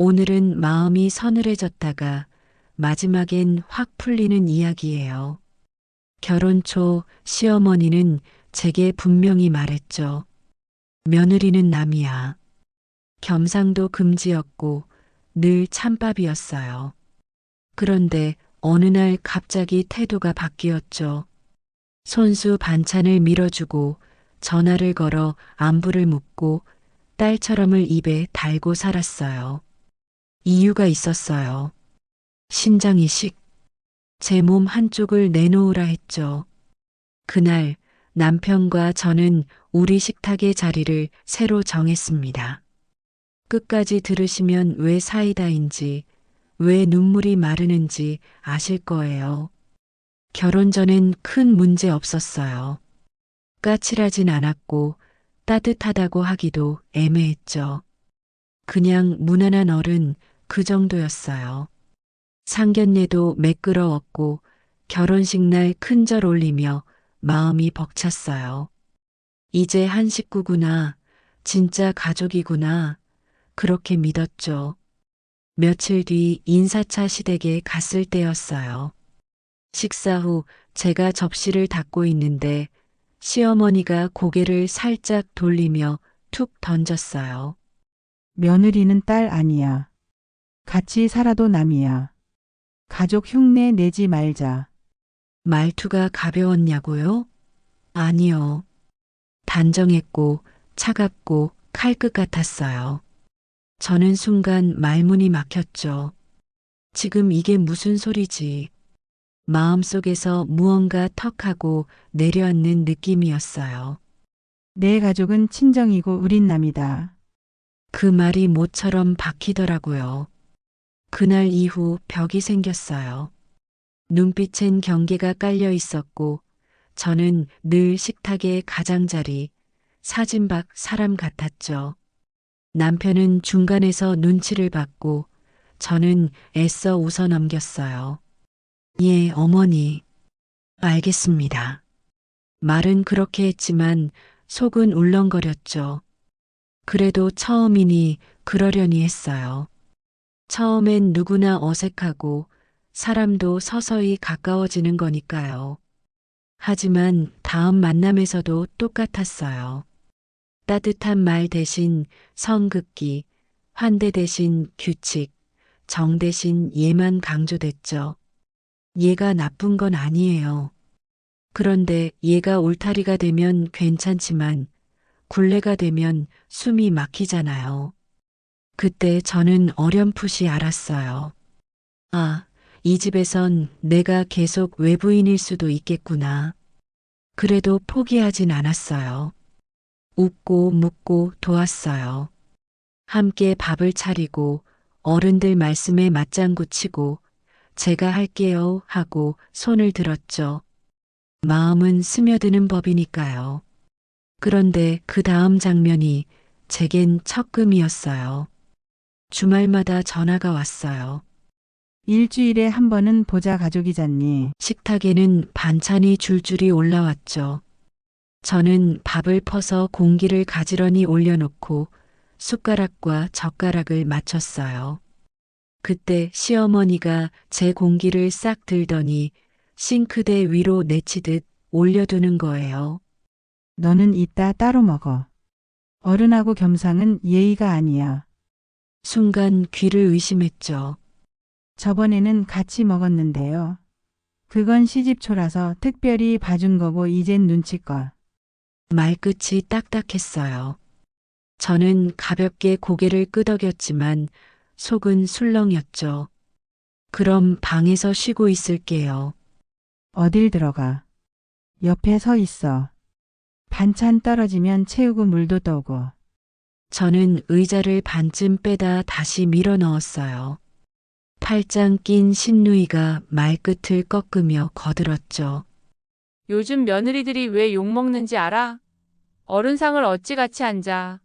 오늘은 마음이 서늘해졌다가 마지막엔 확 풀리는 이야기예요. 결혼 초 시어머니는 제게 분명히 말했죠. 며느리는 남이야. 겸상도 금지였고 늘 찬밥이었어요. 그런데 어느 날 갑자기 태도가 바뀌었죠. 손수 반찬을 밀어주고 전화를 걸어 안부를 묻고 딸처럼을 입에 달고 살았어요. 이유가 있었어요. 신장이식. 제 몸 한쪽을 내놓으라 했죠. 그날 남편과 저는 우리 식탁의 자리를 새로 정했습니다. 끝까지 들으시면 왜 사이다인지, 왜 눈물이 마르는지 아실 거예요. 결혼 전엔 큰 문제 없었어요. 까칠하진 않았고 따뜻하다고 하기도 애매했죠. 그냥 무난한 어른 그 정도였어요. 상견례도 매끄러웠고 결혼식 날 큰절 올리며 마음이 벅찼어요. 이제 한 식구구나, 진짜 가족이구나, 그렇게 믿었죠. 며칠 뒤 인사차 시댁에 갔을 때였어요. 식사 후 제가 접시를 닫고 있는데 시어머니가 고개를 살짝 돌리며 툭 던졌어요. 며느리는 딸 아니야. 같이 살아도 남이야. 가족 흉내 내지 말자. 말투가 가벼웠냐고요? 아니요. 단정했고 차갑고 칼끝 같았어요. 저는 순간 말문이 막혔죠. 지금 이게 무슨 소리지? 마음속에서 무언가 턱하고 내려앉는 느낌이었어요. 내 가족은 친정이고 우린 남이다. 그 말이 모처럼 박히더라고요. 그날 이후 벽이 생겼어요. 눈빛엔 경계가 깔려 있었고 저는 늘 식탁의 가장자리, 사진박 사람 같았죠. 남편은 중간에서 눈치를 받고 저는 애써 웃어 넘겼어요. 예, 어머니. 알겠습니다. 말은 그렇게 했지만 속은 울렁거렸죠. 그래도 처음이니 그러려니 했어요. 처음엔 누구나 어색하고 사람도 서서히 가까워지는 거니까요. 하지만 다음 만남에서도 똑같았어요. 따뜻한 말 대신 성급기, 환대 대신 규칙, 정 대신 예만 강조됐죠. 얘가 나쁜 건 아니에요. 그런데 얘가 울타리가 되면 괜찮지만 굴레가 되면 숨이 막히잖아요. 그때 저는 어렴풋이 알았어요. 아, 이 집에선 내가 계속 외부인일 수도 있겠구나. 그래도 포기하진 않았어요. 웃고 묻고 도왔어요. 함께 밥을 차리고 어른들 말씀에 맞장구 치고 제가 할게요 하고 손을 들었죠. 마음은 스며드는 법이니까요. 그런데 그 다음 장면이 제겐 척금이었어요. 주말마다 전화가 왔어요. 일주일에 한 번은 보자 가족이잖니. 식탁에는 반찬이 줄줄이 올라왔죠. 저는 밥을 퍼서 공기를 가지런히 올려놓고 숟가락과 젓가락을 맞췄어요. 그때 시어머니가 제 공기를 싹 들더니 싱크대 위로 내치듯 올려두는 거예요. 너는 이따 따로 먹어. 어른하고 겸상은 예의가 아니야. 순간 귀를 의심했죠. 저번에는 같이 먹었는데요. 그건 시집초라서 특별히 봐준 거고 이젠 눈치껏. 말끝이 딱딱했어요. 저는 가볍게 고개를 끄덕였지만 속은 술렁였죠. 그럼 방에서 쉬고 있을게요. 어딜 들어가. 옆에 서 있어. 반찬 떨어지면 채우고 물도 떠오고. 저는 의자를 반쯤 빼다 다시 밀어 넣었어요. 팔짱 낀 신누이가 말끝을 꺾으며 거들었죠. 요즘 며느리들이 왜 욕먹는지 알아? 어른상을 어찌같이 앉아.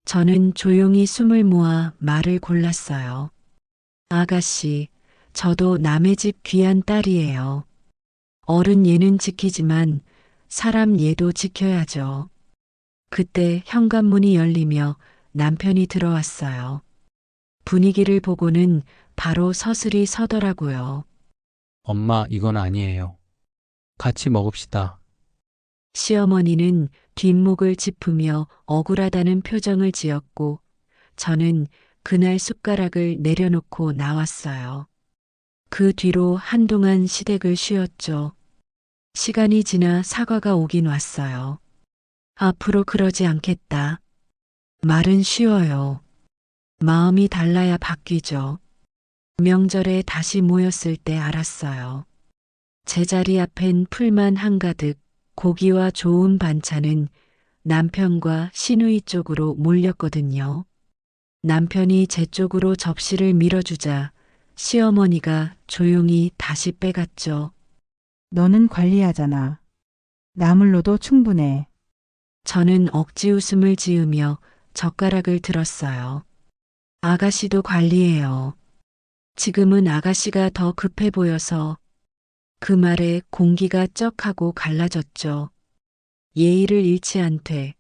저는 조용히 숨을 모아 말을 골랐어요. 아가씨, 저도 남의 집 귀한 딸이에요. 어른 예는 지키지만 사람 예도 지켜야죠. 그때 현관문이 열리며 남편이 들어왔어요. 분위기를 보고는 바로 서슬이 서더라고요. 엄마, 이건 아니에요. 같이 먹읍시다. 시어머니는 뒷목을 짚으며 억울하다는 표정을 지었고 저는 그날 숟가락을 내려놓고 나왔어요. 그 뒤로 한동안 시댁을 쉬었죠. 시간이 지나 사과가 오긴 왔어요. 앞으로 그러지 않겠다. 말은 쉬워요. 마음이 달라야 바뀌죠. 명절에 다시 모였을 때 알았어요. 제자리 앞엔 풀만 한가득, 고기와 좋은 반찬은 남편과 시누이 쪽으로 몰렸거든요. 남편이 제 쪽으로 접시를 밀어주자 시어머니가 조용히 다시 빼갔죠. 너는 관리하잖아. 나물로도 충분해. 저는 억지 웃음을 지으며 젓가락을 들었어요. 아가씨도 관리해요. 지금은 아가씨가 더 급해 보여서 그 말에 공기가 쩍하고 갈라졌죠. 예의를 잃지 않되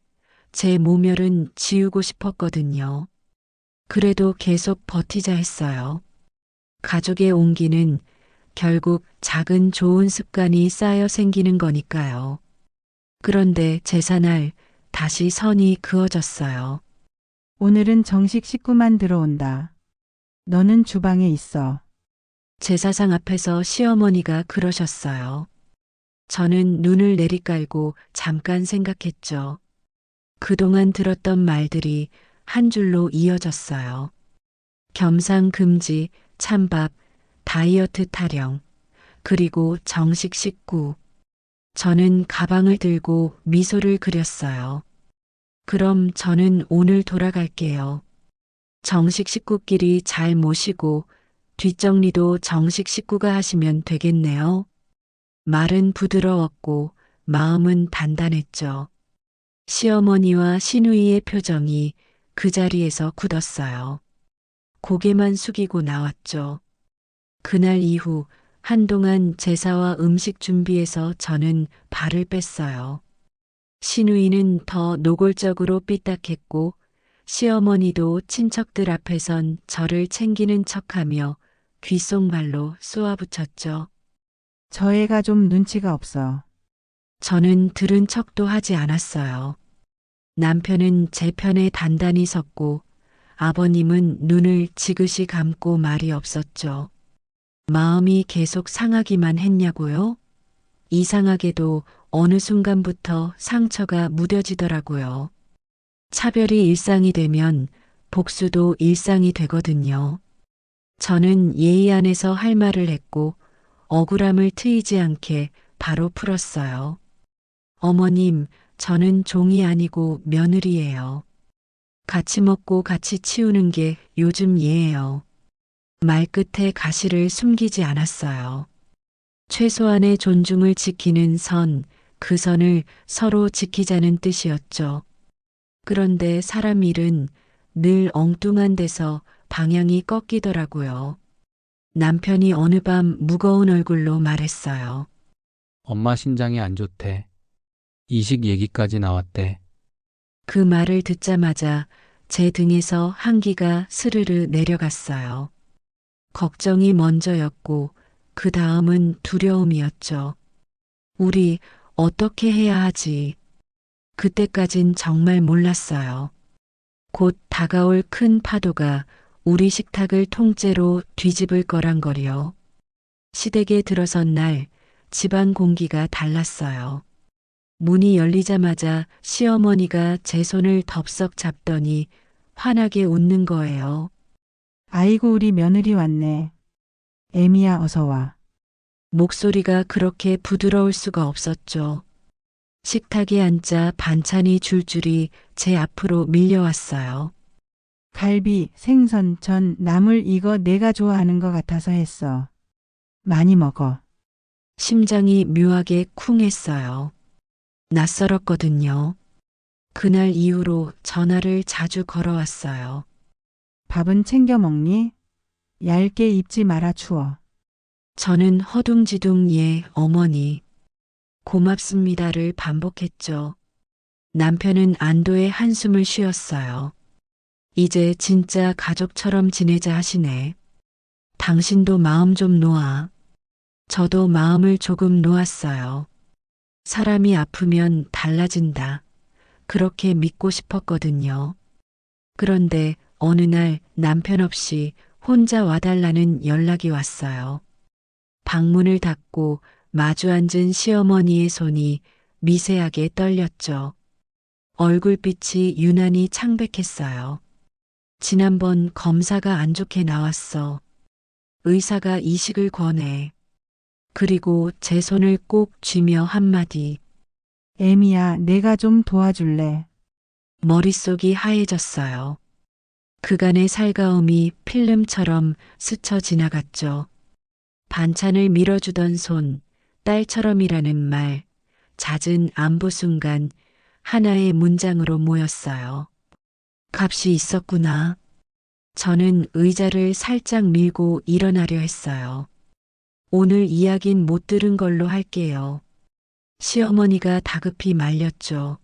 제 모멸은 지우고 싶었거든요. 그래도 계속 버티자 했어요. 가족의 온기는 결국 작은 좋은 습관이 쌓여 생기는 거니까요. 그런데 제사날 다시 선이 그어졌어요. 오늘은 정식 식구만 들어온다. 너는 주방에 있어. 제사상 앞에서 시어머니가 그러셨어요. 저는 눈을 내리깔고 잠깐 생각했죠. 그동안 들었던 말들이 한 줄로 이어졌어요. 겸상 금지, 찬밥, 다이어트 타령, 그리고 정식 식구. 저는 가방을 들고 미소를 그렸어요. 그럼 저는 오늘 돌아갈게요. 정식 식구끼리 잘 모시고 뒷정리도 정식 식구가 하시면 되겠네요. 말은 부드러웠고 마음은 단단했죠. 시어머니와 시누이의 표정이 그 자리에서 굳었어요. 고개만 숙이고 나왔죠. 그날 이후 한동안 제사와 음식 준비에서 저는 발을 뺐어요. 시누이는 더 노골적으로 삐딱했고 시어머니도 친척들 앞에선 저를 챙기는 척하며 귓속말로 쏘아붙였죠. 저 애가 좀 눈치가 없어. 저는 들은 척도 하지 않았어요. 남편은 제 편에 단단히 섰고 아버님은 눈을 지그시 감고 말이 없었죠. 마음이 계속 상하기만 했냐고요? 이상하게도 어느 순간부터 상처가 무뎌지더라고요. 차별이 일상이 되면 복수도 일상이 되거든요. 저는 예의 안에서 할 말을 했고 억울함을 트이지 않게 바로 풀었어요. 어머님, 저는 종이 아니고 며느리예요. 같이 먹고 같이 치우는 게 요즘 예예요. 말끝에 가시를 숨기지 않았어요. 최소한의 존중을 지키는 선, 그 선을 서로 지키자는 뜻이었죠. 그런데 사람 일은 늘 엉뚱한 데서 방향이 꺾이더라고요. 남편이 어느 밤 무거운 얼굴로 말했어요. 엄마 신장이 안 좋대. 이식 얘기까지 나왔대. 그 말을 듣자마자 제 등에서 한기가 스르르 내려갔어요. 걱정이 먼저였고 그 다음은 두려움이었죠. 우리 어떻게 해야 하지? 그때까진 정말 몰랐어요. 곧 다가올 큰 파도가 우리 식탁을 통째로 뒤집을 거란 거리요. 시댁에 들어선 날 집안 공기가 달랐어요. 문이 열리자마자 시어머니가 제 손을 덥석 잡더니 환하게 웃는 거예요. 아이고 우리 며느리 왔네. 애미야 어서 와. 목소리가 그렇게 부드러울 수가 없었죠. 식탁에 앉자 반찬이 줄줄이 제 앞으로 밀려왔어요. 갈비, 생선, 전, 나물 이거 내가 좋아하는 거 같아서 했어. 많이 먹어. 심장이 묘하게 쿵했어요. 낯설었거든요. 그날 이후로 전화를 자주 걸어왔어요. 밥은 챙겨 먹니? 얇게 입지 마라 추워. 저는 허둥지둥 예, 어머니. 고맙습니다를 반복했죠. 남편은 안도의 한숨을 쉬었어요. 이제 진짜 가족처럼 지내자 하시네. 당신도 마음 좀 놓아. 저도 마음을 조금 놓았어요. 사람이 아프면 달라진다. 그렇게 믿고 싶었거든요. 그런데 어느 날 남편 없이 혼자 와달라는 연락이 왔어요. 방문을 닫고 마주 앉은 시어머니의 손이 미세하게 떨렸죠. 얼굴빛이 유난히 창백했어요. 지난번 검사가 안 좋게 나왔어. 의사가 이식을 권해. 그리고 제 손을 꼭 쥐며 한마디. 애미야, 내가 좀 도와줄래? 머릿속이 하얘졌어요. 그간의 살가움이 필름처럼 스쳐 지나갔죠. 반찬을 밀어주던 손, 딸처럼이라는 말, 잦은 안부 순간 하나의 문장으로 모였어요. 값이 있었구나. 저는 의자를 살짝 밀고 일어나려 했어요. 오늘 이야긴 못 들은 걸로 할게요. 시어머니가 다급히 말렸죠.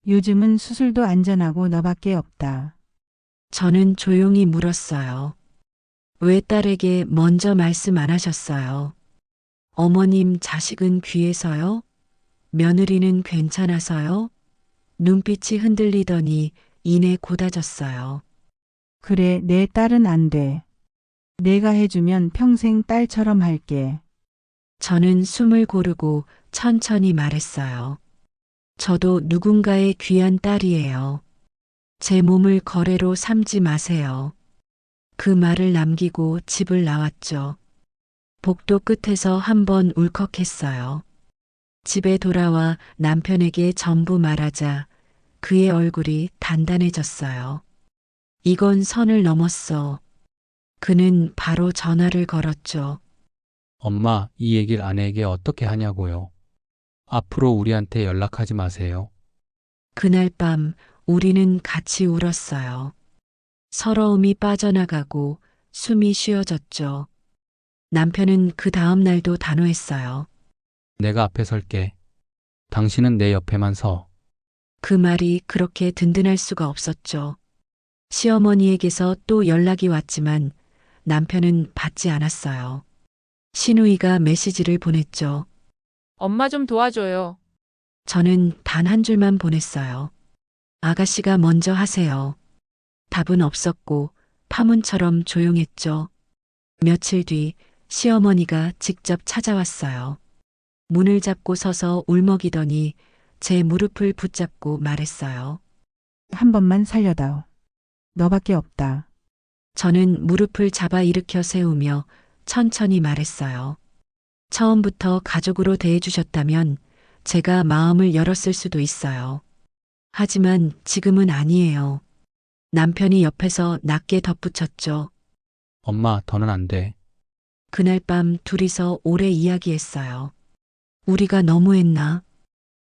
요즘은 수술도 안전하고 너밖에 없다. 저는 조용히 물었어요. 왜 딸에게 먼저 말씀 안 하셨어요? 어머님 자식은 귀해서요? 며느리는 괜찮아서요? 눈빛이 흔들리더니 이내 곧아졌어요. 그래, 내 딸은 안 돼. 내가 해주면 평생 딸처럼 할게. 저는 숨을 고르고 천천히 말했어요. 저도 누군가의 귀한 딸이에요. 제 몸을 거래로 삼지 마세요. 그 말을 남기고 집을 나왔죠. 복도 끝에서 한번 울컥했어요. 집에 돌아와 남편에게 전부 말하자 그의 얼굴이 단단해졌어요. 이건 선을 넘었어. 그는 바로 전화를 걸었죠. 엄마, 이 얘기를 아내에게 어떻게 하냐고요. 앞으로 우리한테 연락하지 마세요. 그날 밤 우리는 같이 울었어요. 서러움이 빠져나가고 숨이 쉬어졌죠. 남편은 그 다음 날도 단호했어요. 내가 앞에 설게. 당신은 내 옆에만 서. 그 말이 그렇게 든든할 수가 없었죠. 시어머니에게서 또 연락이 왔지만 남편은 받지 않았어요. 신우이가 메시지를 보냈죠. 엄마 좀 도와줘요. 저는 단 한 줄만 보냈어요. 아가씨가 먼저 하세요. 답은 없었고 파문처럼 조용했죠. 며칠 뒤 시어머니가 직접 찾아왔어요. 문을 잡고 서서 울먹이더니 제 무릎을 붙잡고 말했어요. 한 번만 살려다오. 너밖에 없다. 저는 무릎을 잡아 일으켜 세우며 천천히 말했어요. 처음부터 가족으로 대해주셨다면 제가 마음을 열었을 수도 있어요. 하지만 지금은 아니에요. 남편이 옆에서 낮게 덧붙였죠. 엄마, 더는 안 돼. 그날 밤 둘이서 오래 이야기했어요. 우리가 너무했나?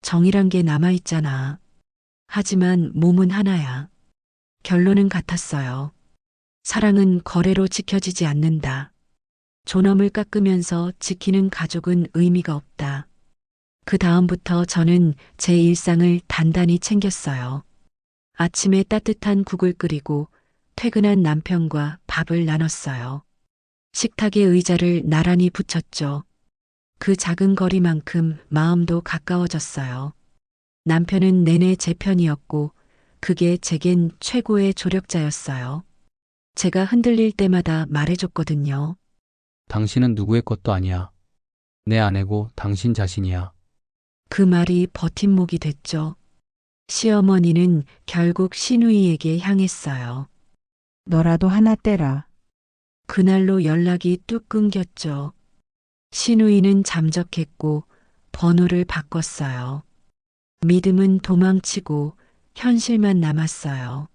정이란 게 남아있잖아. 하지만 몸은 하나야. 결론은 같았어요. 사랑은 거래로 지켜지지 않는다. 존엄을 깎으면서 지키는 가족은 의미가 없다. 그 다음부터 저는 제 일상을 단단히 챙겼어요. 아침에 따뜻한 국을 끓이고 퇴근한 남편과 밥을 나눴어요. 식탁에 의자를 나란히 붙였죠. 그 작은 거리만큼 마음도 가까워졌어요. 남편은 내내 제 편이었고 그게 제겐 최고의 조력자였어요. 제가 흔들릴 때마다 말해줬거든요. 당신은 누구의 것도 아니야. 내 아내고 당신 자신이야. 그 말이 버팀목이 됐죠. 시어머니는 결국 신우이에게 향했어요. 너라도 하나 떼라. 그날로 연락이 뚝 끊겼죠. 신우이는 잠적했고 번호를 바꿨어요. 믿음은 도망치고 현실만 남았어요.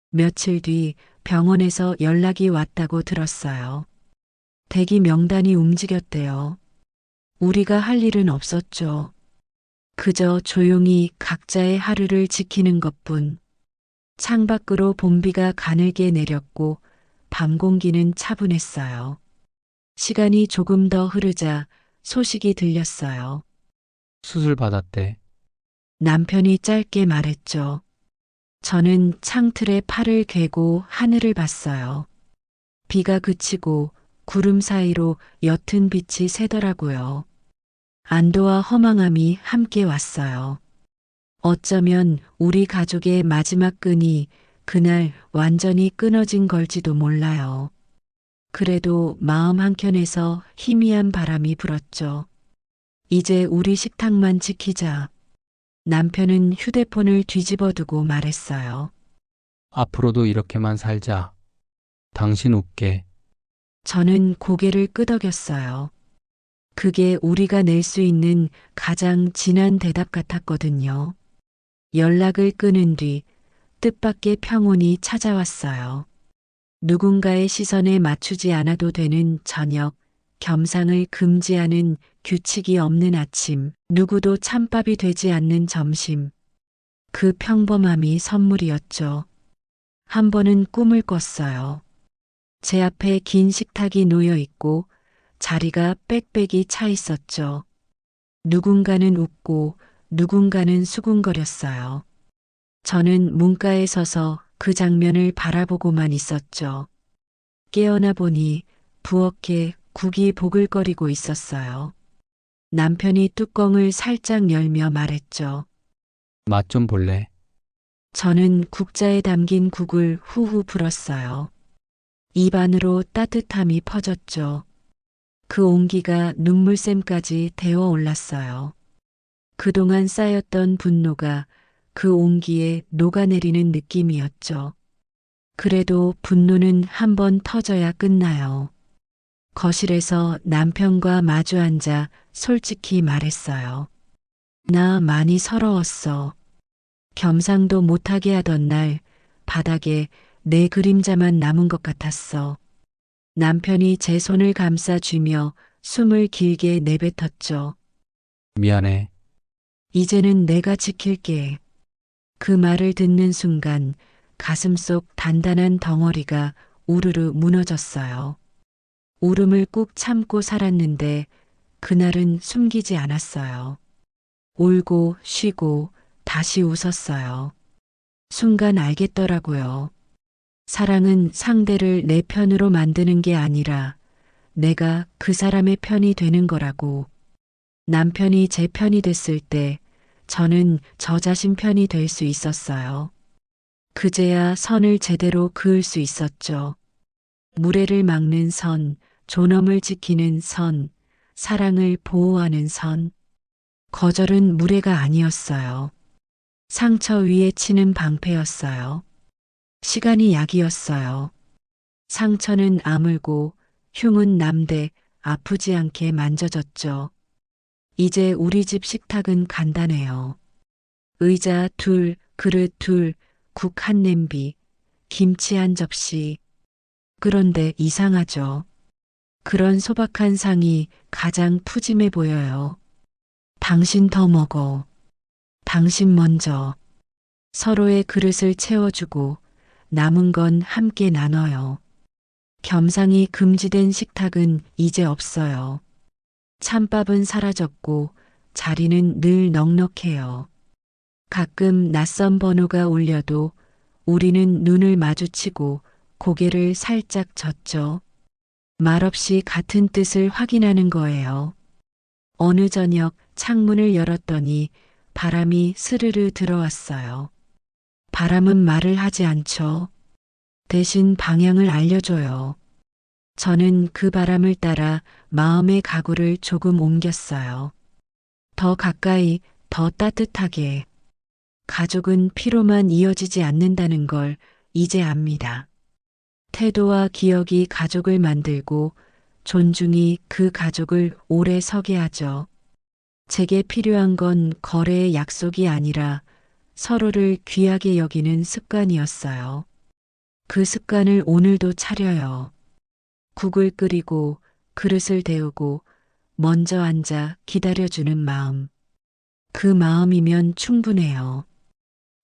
며칠 뒤 병원에서 연락이 왔다고 들었어요. 대기 명단이 움직였대요. 우리가 할 일은 없었죠. 그저 조용히 각자의 하루를 지키는 것뿐. 창밖으로 봄비가 가늘게 내렸고 밤 공기는 차분했어요. 시간이 조금 더 흐르자 소식이 들렸어요. 수술 받았대. 남편이 짧게 말했죠. 저는 창틀에 팔을 괴고 하늘을 봤어요. 비가 그치고 구름 사이로 옅은 빛이 새더라고요. 안도와 허망함이 함께 왔어요. 어쩌면 우리 가족의 마지막 끈이 그날 완전히 끊어진 걸지도 몰라요. 그래도 마음 한켠에서 희미한 바람이 불었죠. 이제 우리 식탁만 지키자. 남편은 휴대폰을 뒤집어두고 말했어요. 앞으로도 이렇게만 살자. 당신 웃게. 저는 고개를 끄덕였어요. 그게 우리가 낼 수 있는 가장 진한 대답 같았거든요. 연락을 끊은 뒤 뜻밖의 평온이 찾아왔어요. 누군가의 시선에 맞추지 않아도 되는 저녁, 겸상을 금지하는 규칙이 없는 아침, 누구도 찬밥이 되지 않는 점심. 그 평범함이 선물이었죠. 한 번은 꿈을 꿨어요. 제 앞에 긴 식탁이 놓여 있고 자리가 빽빽이 차 있었죠. 누군가는 웃고 누군가는 수군거렸어요. 저는 문가에 서서 그 장면을 바라보고만 있었죠. 깨어나 보니 부엌에 국이 보글거리고 있었어요. 남편이 뚜껑을 살짝 열며 말했죠. 맛 좀 볼래? 저는 국자에 담긴 국을 후후 불었어요. 입 안으로 따뜻함이 퍼졌죠. 그 온기가 눈물샘까지 데워 올랐어요. 그동안 쌓였던 분노가 그 온기에 녹아내리는 느낌이었죠. 그래도 분노는 한 번 터져야 끝나요. 거실에서 남편과 마주 앉아 솔직히 말했어요. 나 많이 서러웠어. 겸상도 못하게 하던 날 바닥에 내 그림자만 남은 것 같았어. 남편이 제 손을 감싸쥐며 숨을 길게 내뱉었죠. 미안해. 이제는 내가 지킬게. 그 말을 듣는 순간 가슴속 단단한 덩어리가 우르르 무너졌어요. 울음을 꾹 참고 살았는데 그날은 숨기지 않았어요. 울고 쉬고 다시 웃었어요. 순간 알겠더라고요. 사랑은 상대를 내 편으로 만드는 게 아니라 내가 그 사람의 편이 되는 거라고. 남편이 제 편이 됐을 때 저는 저 자신 편이 될 수 있었어요. 그제야 선을 제대로 그을 수 있었죠. 무례를 막는 선, 존엄을 지키는 선, 사랑을 보호하는 선. 거절은 무례가 아니었어요. 상처 위에 치는 방패였어요. 시간이 약이었어요. 상처는 아물고 흉은 남되 아프지 않게 만져졌죠. 이제 우리 집 식탁은 간단해요. 의자 둘, 그릇 둘, 국 한 냄비, 김치 한 접시. 그런데 이상하죠. 그런 소박한 상이 가장 푸짐해 보여요. 당신 더 먹어. 당신 먼저. 서로의 그릇을 채워주고 남은 건 함께 나눠요. 겸상이 금지된 식탁은 이제 없어요. 찬밥은 사라졌고 자리는 늘 넉넉해요. 가끔 낯선 번호가 울려도 우리는 눈을 마주치고 고개를 살짝 젓죠. 말없이 같은 뜻을 확인하는 거예요. 어느 저녁 창문을 열었더니 바람이 스르르 들어왔어요. 바람은 말을 하지 않죠. 대신 방향을 알려줘요. 저는 그 바람을 따라 마음의 가구를 조금 옮겼어요. 더 가까이, 더 따뜻하게. 가족은 피로만 이어지지 않는다는 걸 이제 압니다. 태도와 기억이 가족을 만들고 존중이 그 가족을 오래 서게 하죠. 제게 필요한 건 거래의 약속이 아니라 서로를 귀하게 여기는 습관이었어요. 그 습관을 오늘도 차려요. 국을 끓이고 그릇을 데우고 먼저 앉아 기다려주는 마음. 그 마음이면 충분해요.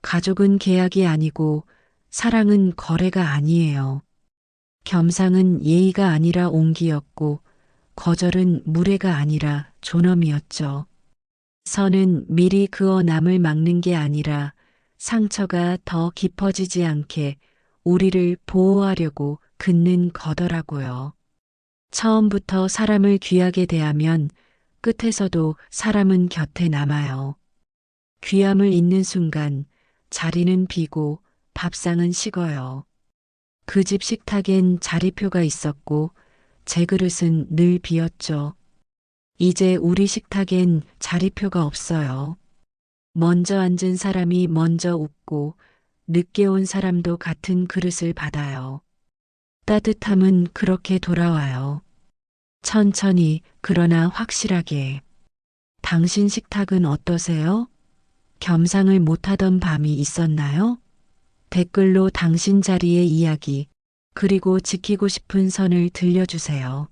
가족은 계약이 아니고 사랑은 거래가 아니에요. 겸상은 예의가 아니라 옹기였고 거절은 무례가 아니라 존엄이었죠. 선은 미리 그어 남을 막는 게 아니라 상처가 더 깊어지지 않게 우리를 보호하려고 긋는 거더라고요. 처음부터 사람을 귀하게 대하면 끝에서도 사람은 곁에 남아요. 귀함을 잊는 순간 자리는 비고 밥상은 식어요. 그 집 식탁엔 자리표가 있었고 제 그릇은 늘 비었죠. 이제 우리 식탁엔 자리표가 없어요. 먼저 앉은 사람이 먼저 웃고 늦게 온 사람도 같은 그릇을 받아요. 따뜻함은 그렇게 돌아와요. 천천히 그러나 확실하게. 당신 식탁은 어떠세요? 겸상을 못하던 밤이 있었나요? 댓글로 당신 자리의 이야기, 그리고 지키고 싶은 선을 들려주세요.